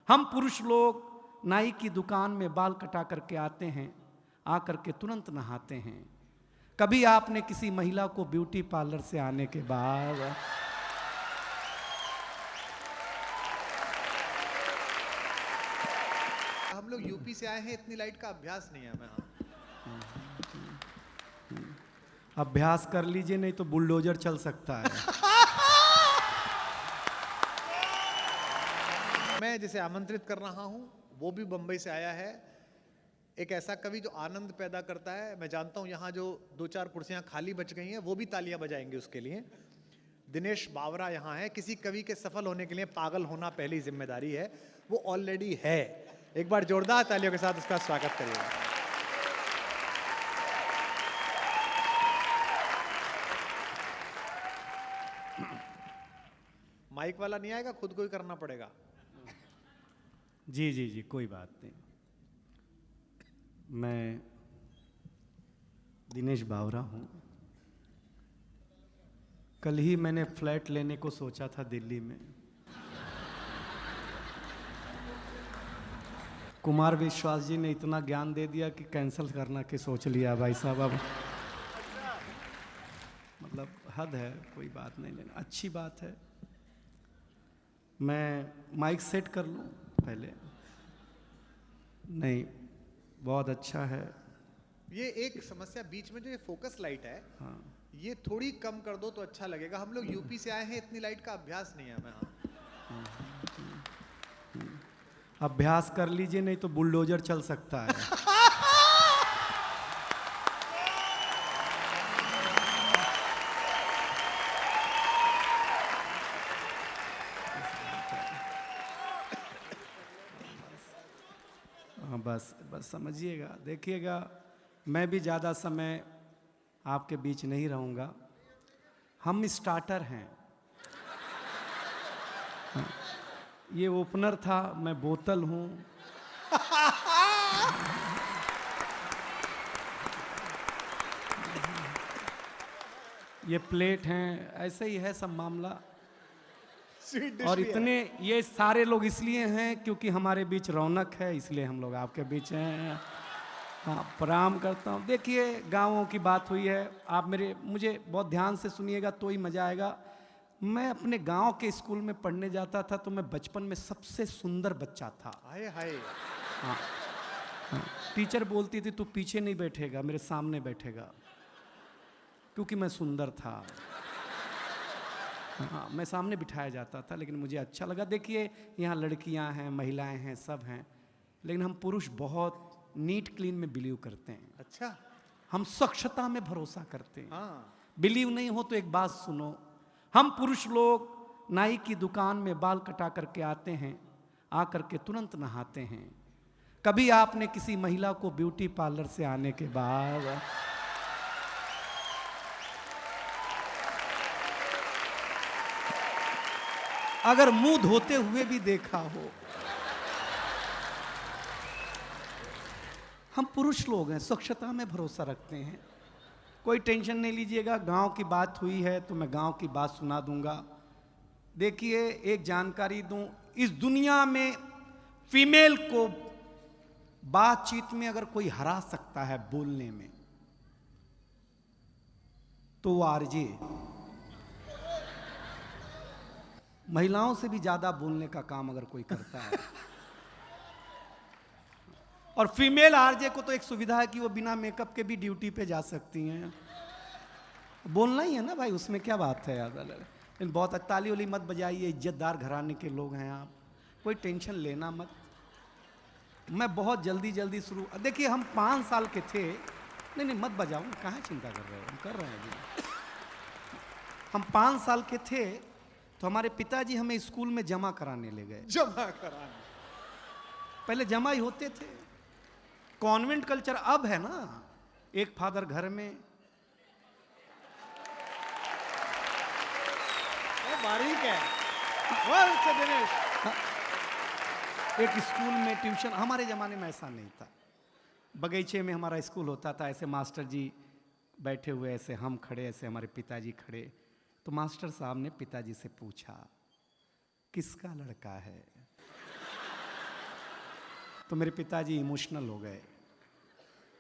हम पुरुष लोग नाई की दुकान में बाल कटा करके आते हैं, आकर के तुरंत नहाते हैं। कभी आपने किसी महिला को ब्यूटी पार्लर से आने के बाद हम लोग यूपी से आए हैं, इतनी लाइट का अभ्यास नहीं है हमें। अभ्यास कर लीजिए, नहीं तो बुलडोजर चल सकता है। मैं जिसे आमंत्रित कर रहा हूं वो भी बंबई से आया है। एक ऐसा कवि जो आनंद पैदा करता है। मैं जानता हूं यहां जो 2-4 कुर्सियां खाली बच गई हैं वो भी तालियां बजाएंगे उसके लिए। दिनेश बावरा यहां है। किसी कवि के सफल होने के लिए पागल होना पहली जिम्मेदारी है, वो ऑलरेडी है। एक बार जोरदार तालियों के साथ उसका स्वागत करिए। माइक वाला नहीं आएगा, खुद को ही करना पड़ेगा। जी जी जी, कोई बात नहीं। मैं दिनेश बावरा हूँ। कल ही मैंने फ्लैट लेने को सोचा था दिल्ली में। कुमार विश्वास जी ने इतना ज्ञान दे दिया कि कैंसिल करना के सोच लिया भाई साहब। अब मतलब हद है, कोई बात नहीं, लेना अच्छी बात है। मैं माइक सेट कर लूँ पहले? नहीं, बहुत अच्छा है। ये एक समस्या बीच में जो ये फोकस लाइट है, हाँ, ये थोड़ी कम कर दो तो अच्छा लगेगा। हम लोग यूपी से आए हैं, इतनी लाइट का अभ्यास नहीं है हमें। अभ्यास कर लीजिए, नहीं तो बुलडोजर चल सकता है। हाँ, बस बस समझिएगा, देखिएगा, मैं भी ज़्यादा समय आपके बीच नहीं रहूँगा। हम स्टार्टर हैं। हाँ, ये ओपनर था, मैं बोतल हूँ। ये प्लेट हैं, ऐसे ही है सब मामला। और इतने ये सारे लोग इसलिए हैं क्योंकि हमारे बीच रौनक है, इसलिए हम लोग आपके बीच हैं। हाँ, प्रणाम करता हूँ। देखिए, गाँवों की बात हुई है, आप मुझे बहुत ध्यान से सुनिएगा तो ही मज़ा आएगा। मैं अपने गांव के स्कूल में पढ़ने जाता था, तो मैं बचपन में सबसे सुंदर बच्चा था। हाय हाय। हाँ, हाँ, टीचर बोलती थी तू पीछे नहीं बैठेगा, मेरे सामने बैठेगा, क्योंकि मैं सुंदर था। हाँ, मैं सामने बिठाया जाता था, लेकिन मुझे अच्छा लगा। देखिए, यहाँ लड़कियाँ हैं, महिलाएं हैं, सब हैं, लेकिन हम पुरुष बहुत नीट क्लीन में बिलीव करते हैं। अच्छा, हम स्वच्छता में भरोसा करते हैं। हाँ। बिलीव नहीं हो तो एक बात सुनो, हम पुरुष लोग नाई की दुकान में बाल कटा करके आते हैं, आकर के तुरंत नहाते हैं। कभी आपने किसी महिला को ब्यूटी पार्लर से आने के बाद अगर मुंह धोते हुए भी देखा हो? हम पुरुष लोग हैं, स्वच्छता में भरोसा रखते हैं। कोई टेंशन नहीं लीजिएगा। गांव की बात हुई है तो मैं गांव की बात सुना दूंगा। देखिए, एक जानकारी दूं, इस दुनिया में फीमेल को बातचीत में अगर कोई हरा सकता है बोलने में, तो वो आरजे। महिलाओं से भी ज्यादा बोलने का काम अगर कोई करता है। और फीमेल आरजे को तो एक सुविधा है कि वो बिना मेकअप के भी ड्यूटी पे जा सकती हैं। बोलना ही है ना भाई, उसमें क्या बात है यार। लेकिन बहुत ताली वाली मत बजाइए, इज्जतदार घराने के लोग हैं आप, कोई टेंशन लेना मत। मैं बहुत जल्दी जल्दी शुरू, देखिए हम 5 साल के थे। नहीं नहीं मत बजाओ, कहाँ चिंता कर रहे हो, हम कर रहे हैं जी। हम 5 साल के थे तो हमारे पिताजी हमें स्कूल में जमा कराने ले गए। जमा कराने? पहले जमा ही होते थे, कॉन्वेंट कल्चर अब है ना। एक फादर घर में, बारीक है। वाह दिनेश। एक स्कूल में ट्यूशन। हमारे ज़माने में ऐसा नहीं था। बगीचे में हमारा स्कूल होता था, ऐसे मास्टर जी बैठे हुए, ऐसे हम खड़े, ऐसे हमारे पिताजी खड़े। तो मास्टर साहब ने पिताजी से पूछा, किसका लड़का है? तो मेरे पिताजी इमोशनल हो गए,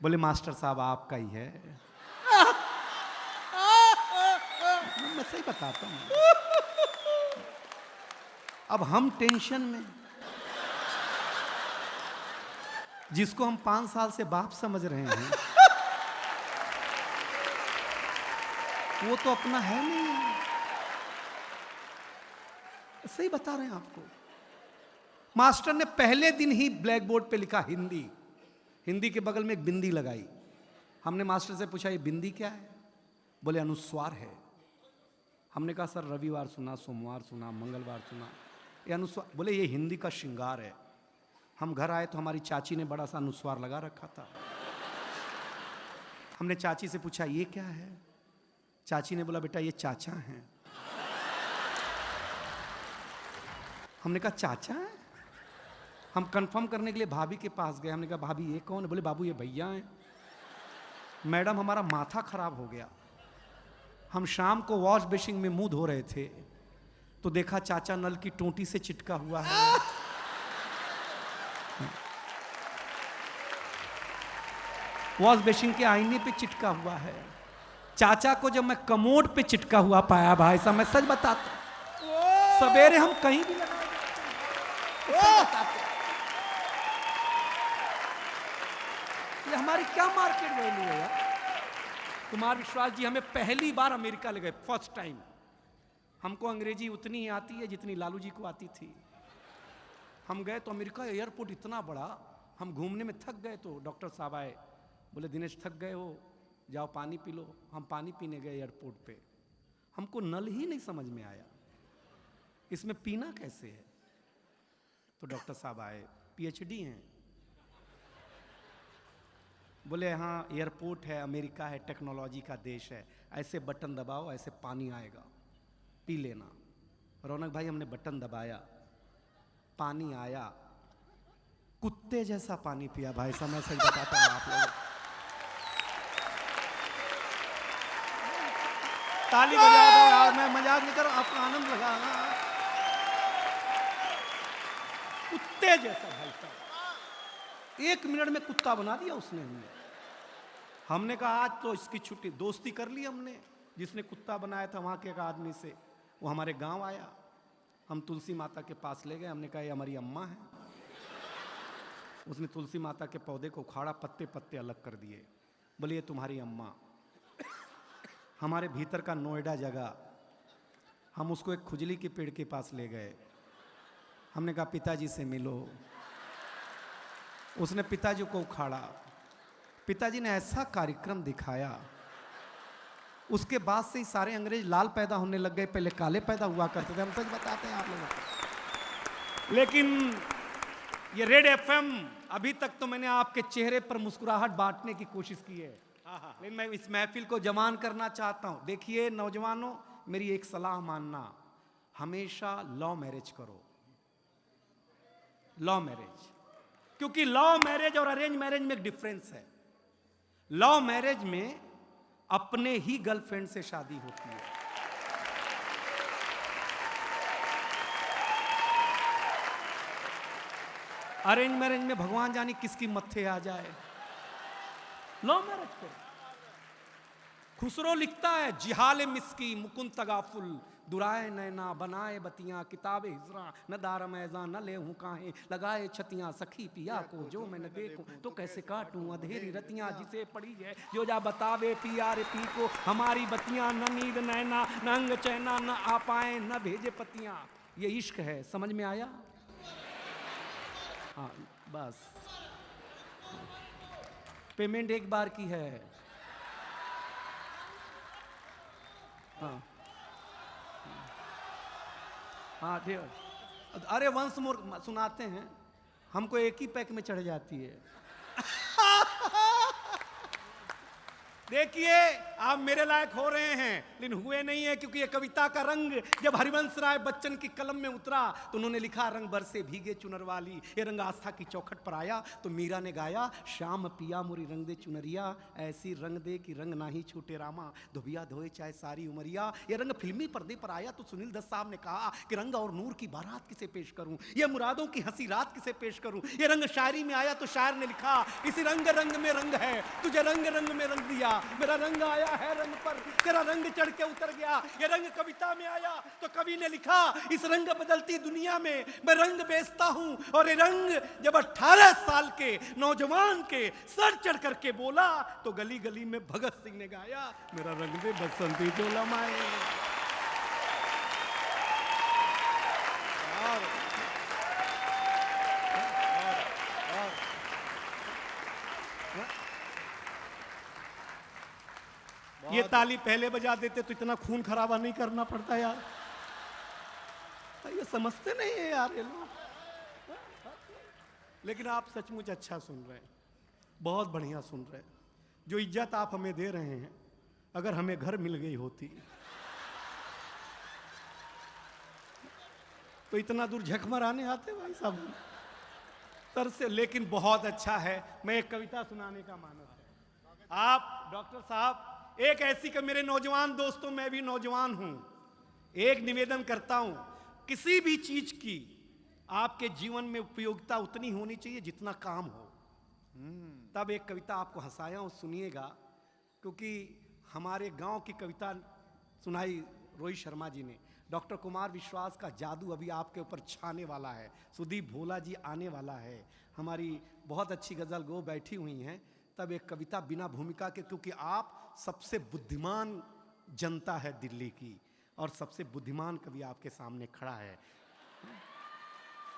बोले मास्टर साहब आपका ही है। मैं सही बताता हूँ। अब हम टेंशन में, जिसको हम 5 साल से बाप समझ रहे हैं वो तो अपना है नहीं। सही बता रहे हैं आपको। मास्टर ने पहले दिन ही ब्लैक बोर्ड पे लिखा हिंदी, हिंदी के बगल में एक बिंदी लगाई। हमने मास्टर से पूछा ये बिंदी क्या है? बोले अनुस्वार है। हमने कहा सर रविवार सुना, सोमवार सुना, मंगलवार सुना, ये अनुस्वार। बोले ये हिंदी का श्रृंगार है। हम घर आए तो हमारी चाची ने बड़ा सा अनुस्वार लगा रखा था। हमने चाची से पूछा ये क्या है? चाची ने बोला बेटा ये चाचा हैं। हमने कहा चाचा है? हम कंफर्म करने के लिए भाभी के पास गए। हमने कहा भाभी ये कौन है? बोले बाबू ये भैया हैं। मैडम हमारा माथा खराब हो गया। हम शाम को वॉश बेसिन में मुंह धो रहे थे तो देखा चाचा नल की टोंटी से चिटका हुआ है। वॉश बेसिन के आईने पे चिटका हुआ है। चाचा को जब मैं कमोड पे चिटका हुआ पाया भाई साहब, मैं सच बताता, सवेरे हम कहीं भी लगाए ये हमारी क्या मार्केट वैल्यू है यार। कुमार विश्वास जी हमें पहली बार अमेरिका ले गए, फर्स्ट टाइम। हमको अंग्रेजी उतनी ही आती है जितनी लालू जी को आती थी। हम गए तो अमेरिका एयरपोर्ट इतना बड़ा, हम घूमने में थक गए तो डॉक्टर साहब आए, बोले दिनेश थक गए हो, जाओ पानी पी लो। हम पानी पीने गए एयरपोर्ट पे, हमको नल ही नहीं समझ में आया इसमें पीना कैसे है। तो डॉक्टर साहब आए, पीएचडी हैं, बोले हाँ एयरपोर्ट है, अमेरिका है, टेक्नोलॉजी का देश है, ऐसे बटन दबाओ ऐसे पानी आएगा, पी लेना। रौनक भाई हमने बटन दबाया, पानी आया, कुत्ते जैसा पानी पिया भाई साहब, मैं सही बताता हूँ आप लोग। ताली बजा दो यार, मैं मजाक नहीं कर रहा, आपको आनंद लगा ना। कुत्ते जैसा भाई साहब, 1 मिनट में कुत्ता बना दिया उसने हमने। हमने कहा आज तो इसकी छुट्टी, दोस्ती कर ली हमने। जिसने कुत्ता बनाया था वहाँ के एक आदमी से, वो हमारे गांव आया, हम तुलसी माता के पास ले गए। हमने कहा ये हमारी अम्मा है। उसने तुलसी माता के पौधे को उखाड़ा, पत्ते पत्ते अलग कर दिए, बोले ये तुम्हारी अम्मा। हमारे भीतर का नोएडा जगह, हम उसको एक खुजली के पेड़ के पास ले गए। हमने कहा पिताजी से मिलो। उसने पिताजी को उखाड़ा, पिताजी ने ऐसा कार्यक्रम दिखाया, उसके बाद से ही सारे अंग्रेज लाल पैदा होने लग गए, पहले काले पैदा हुआ करते थे। हम सच बताते हैं आप लोगों को। लेकिन ये रेड एफएम, अभी तक तो मैंने आपके चेहरे पर मुस्कुराहट बांटने की कोशिश की है, लेकिन मैं इस महफिल को जवान करना चाहता हूं। देखिए नौजवानों, मेरी एक सलाह मानना, हमेशा लव मैरिज करो, लव मैरिज। क्योंकि लव मैरिज और अरेंज मैरिज में एक डिफरेंस है। लव मैरिज में अपने ही गर्लफ्रेंड से शादी होती है, अरेंज मैरिज में भगवान जाने किसकी मत्थे आ जाए। लव मैरिज करो। खुसरो लिखता है जिहाल मिस्की मुकुंद तगाफुल, दुराए नैना बनाए बतियां, किताबे हिजरा न दार मैजा न ले हूं काहे, लगाए छतियां सखी पिया को जो मैं न देखूं तो कैसे काटूं अधेरी रतियां, जिसे पड़ी है जो जा बतावे पिया रे पी को, हमारी बतियां न नींद नैना न अंग चैना न आ पाए न भेजे पतियां। ये इश्क है, समझ में आया? हाँ बस, पेमेंट एक बार की है। हाँ हाँ ठीक। अरे वंस मोर सुनाते हैं, हमको एक ही पैक में चढ़ जाती है। देखिए आप मेरे लायक हो रहे हैं, लेकिन हुए नहीं है, क्योंकि ये कविता का रंग जब हरिवंश राय बच्चन की कलम में उतरा तो उन्होंने लिखा, रंग बरसे भीगे चुनर वाली। ये रंग आस्था की चौखट पर आया तो मीरा ने गाया, श्याम पिया मोरी रंग दे चुनरिया, ऐसी रंग दे कि रंग ना ही छूटे रामा, धोबिया धोए चाहे सारी उमरिया। ये रंग फिल्मी पर्दे पर आया तो सुनील दत्त साहब ने कहा कि रंग और नूर की बारात किसे पेश करूं, ये मुरादों की हंसी रात किसे पेश करूं। ये रंग शायरी में आया तो शायर ने लिखा, इसी रंग रंग में रंग है, तुझे रंग रंग में रंग दिया, मेरा रंग आया है रंग पर, तेरा रंग चढ़ के उतर गया। ये रंग कविता में आया तो कवि ने लिखा, इस रंग बदलती दुनिया में मैं रंग बेचता हूं। और ये रंग जब 18 साल के नौजवान के सर चढ़ करके बोला तो गली गली में भगत सिंह ने गाया, मेरा रंग दे बसंती चोला माए। ये ताली पहले बजा देते तो इतना खून खराबा नहीं करना पड़ता यार। ये समझते नहीं है यार ये लोग। लेकिन आप सचमुच अच्छा सुन रहे हैं, बहुत बढ़िया सुन रहे हैं। जो इज्जत आप हमें दे रहे हैं, अगर हमें घर मिल गई होती तो इतना दूर झक मराने आते भाई साहब तर से। लेकिन बहुत अच्छा है, मैं एक कविता सुनाने का मानस है। आप डॉक्टर साहब, एक ऐसी कि मेरे नौजवान दोस्तों, मैं भी नौजवान हूं, एक निवेदन करता हूं, किसी भी चीज की आपके जीवन में उपयोगिता उतनी होनी चाहिए जितना काम हो। तब एक कविता आपको हंसाया हूं, सुनिएगा, क्योंकि हमारे गांव की कविता सुनाई रोहित शर्मा जी ने। डॉक्टर कुमार विश्वास का जादू अभी आपके ऊपर छाने वाला है, सुदीप भोला जी आने वाला है, हमारी बहुत अच्छी गजल गो बैठी हुई हैं। तब एक कविता बिना भूमिका के, क्योंकि आप सबसे बुद्धिमान जनता है दिल्ली की और सबसे बुद्धिमान कवि आपके सामने खड़ा है।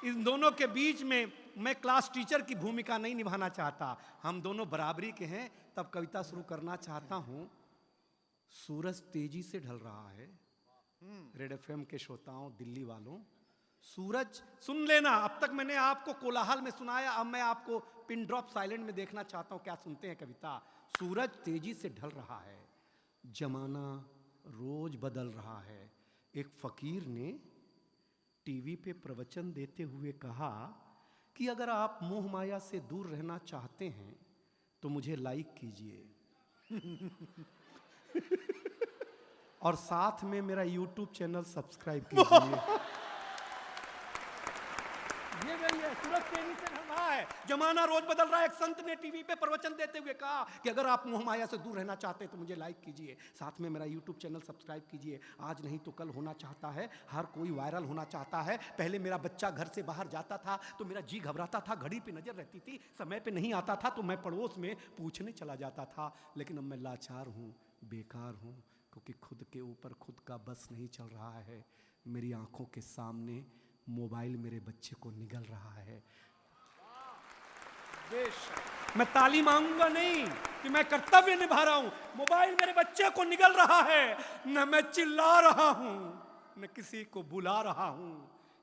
इन दोनों के बीच में मैं क्लास टीचर की भूमिका नहीं निभाना चाहता, हम दोनों बराबरी के हैं। तब कविता शुरू करना चाहता हूं। सूरज तेजी से ढल रहा है, रेड एफएम के श्रोताओं, दिल्ली वालों, सूरज सुन लेना। अब तक मैंने आपको कोलाहल में सुनाया, अब मैं आपको पिन ड्रॉप साइलेंट में देखना चाहता हूं, क्या सुनते हैं कविता। सूरज तेजी से ढल रहा है, जमाना रोज बदल रहा है। एक फकीर ने टीवी पे प्रवचन देते हुए कहा कि अगर आप मोह माया से दूर रहना चाहते हैं तो मुझे लाइक कीजिए और साथ में मेरा YouTube चैनल सब्सक्राइब कीजिए। ये वही है, सूरज तेजी से ढल रहा है, जमाना रोज बदल रहा है। एक संत ने टीवी पे प्रवचन देते हुए कहा कि अगर आप मोह माया से दूर रहना चाहते हैं तो मुझे लाइक कीजिए, साथ में मेरा YouTube चैनल सब्सक्राइब कीजिए। आज नहीं तो कल होना चाहता है, हर कोई वायरल होना चाहता है। पहले मेरा बच्चा घर से बाहर जाता था तो मेरा जी घबराता था, घड़ी पे नजर रहती थी, समय पे नहीं आता था तो मैं पड़ोस में पूछने चला जाता था। लेकिन अब मैं लाचार हूँ, बेकार हूँ, क्योंकि खुद के ऊपर खुद का बस नहीं चल रहा है। मेरी आंखों के सामने मोबाइल मेरे बच्चे को निगल रहा है। मैं ताली मांगूंगा नहीं कि मैं कर्तव्य निभा रहा हूं, मोबाइल मेरे बच्चे को निगल रहा है। न मैं चिल्ला रहा हूं, न किसी को बुला रहा हूं।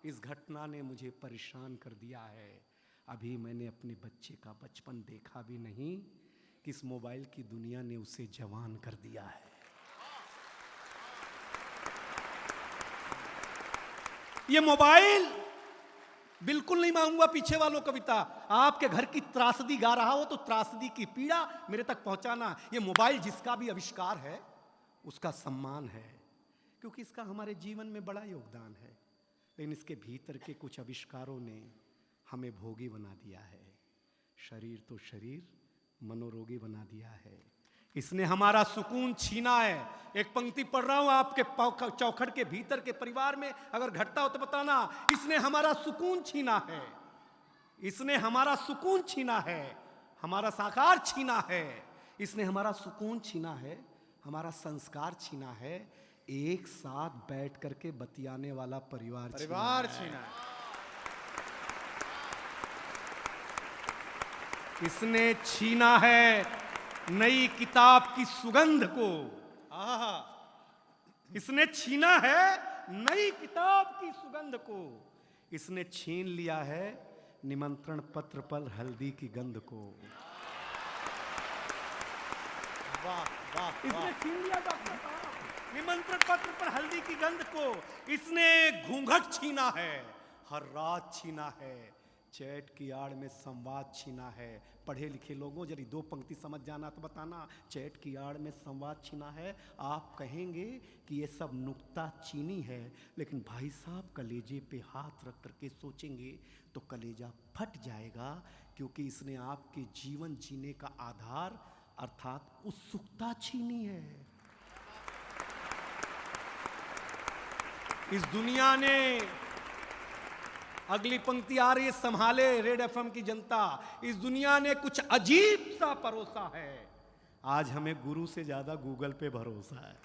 इस घटना ने मुझे परेशान कर दिया है। अभी मैंने अपने बच्चे का बचपन देखा भी नहीं कि इस मोबाइल की दुनिया ने उसे जवान कर दिया है। ये मोबाइल बिल्कुल नहीं मांगूंगा पीछे वालों कविता। आपके घर की त्रासदी गा रहा हो तो त्रासदी की पीड़ा मेरे तक पहुंचाना। ये मोबाइल जिसका भी आविष्कार है उसका सम्मान है, क्योंकि इसका हमारे जीवन में बड़ा योगदान है। लेकिन इसके भीतर के कुछ आविष्कारों ने हमें भोगी बना दिया है। शरीर तो शरीर, मनोरोगी बना दिया है। इसने हमारा सुकून छीना है। एक पंक्ति पढ़ रहा हूं आपके चौखट के भीतर के परिवार में अगर घटता हो तो बताना। इसने हमारा सुकून छीना है, इसने हमारा सुकून छीना है, हमारा साकार छीना है। इसने हमारा सुकून छीना है, हमारा संस्कार छीना है। एक साथ बैठ करके बतियाने वाला परिवार छीना है। इसने छीना है नई किताब की सुगंध को। इसने छीना है नई किताब की सुगंध को। इसने छीन लिया है निमंत्रण पत्र पर हल्दी की गंध को। वाह वाह इसने वाह। छीन लिया डॉक्टर साहब निमंत्रण पत्र पर हल्दी की गंध को। इसने घूंघट छीना है, हर रात छीना है, चैट की आड़ में संवाद छीना है। पढ़े लिखे लोगों जरी दो पंक्ति समझ जाना तो बताना, चैट की आड़ में संवाद छीना है। आप कहेंगे कि ये सब नुक्ता चीनी है, लेकिन भाई साहब कलेजे पे हाथ रख करके सोचेंगे तो कलेजा फट जाएगा, क्योंकि इसने आपके जीवन जीने का आधार अर्थात उत्सुकता छीनी है। इस दुनिया ने, अगली पंक्ति आ रही है, संभाले रेड एफएम की जनता, इस दुनिया ने कुछ अजीब सा परोसा है। आज हमें गुरु से ज्यादा गूगल पे भरोसा है।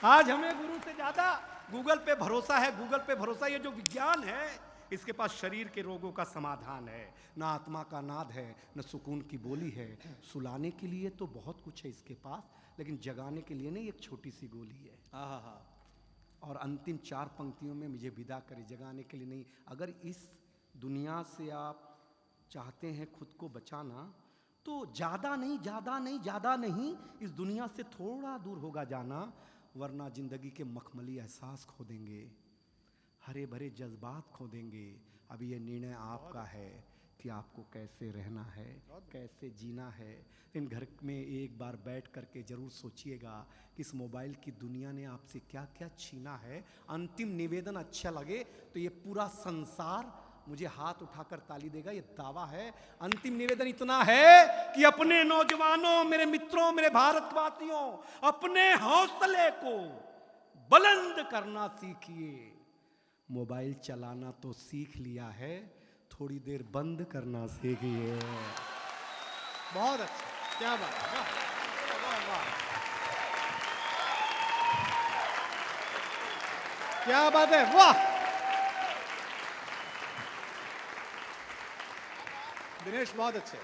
आज हमें गुरु से ज्यादा गूगल पे भरोसा है। गूगल पे भरोसा, ये जो विज्ञान है इसके पास शरीर के रोगों का समाधान है, ना आत्मा का नाद है, न सुकून की बोली है। सुलाने के लिए तो बहुत कुछ है इसके पास, लेकिन जगाने के लिए नहीं, एक छोटी सी गोली है। हाँ। और अंतिम 4 पंक्तियों में मुझे विदा करे, जगाने के लिए नहीं। अगर इस दुनिया से आप चाहते हैं खुद को बचाना, तो ज़्यादा नहीं इस दुनिया से थोड़ा दूर होगा जाना, वरना जिंदगी के मखमली एहसास खो देंगे, हरे भरे जज्बात खो देंगे। अभी ये निर्णय आपका है कि आपको कैसे रहना है, कैसे जीना है। इन घर में एक बार बैठ करके जरूर सोचिएगा कि इस मोबाइल की दुनिया ने आपसे क्या क्या छीना है। अंतिम निवेदन अच्छा लगे तो ये पूरा संसार मुझे हाथ उठाकर ताली देगा, ये दावा है। अंतिम निवेदन इतना है कि अपने नौजवानों, मेरे मित्रों, मेरे भारतवासियों, अपने हौसले को बुलंद करना सीखिए। मोबाइल चलाना तो सीख लिया है, थोड़ी देर बंद करना सीखिए। बहुत अच्छा, क्या बात है, वाह वाह वाह, क्या बात है, वाह। दिनेश बहुत अच्छे।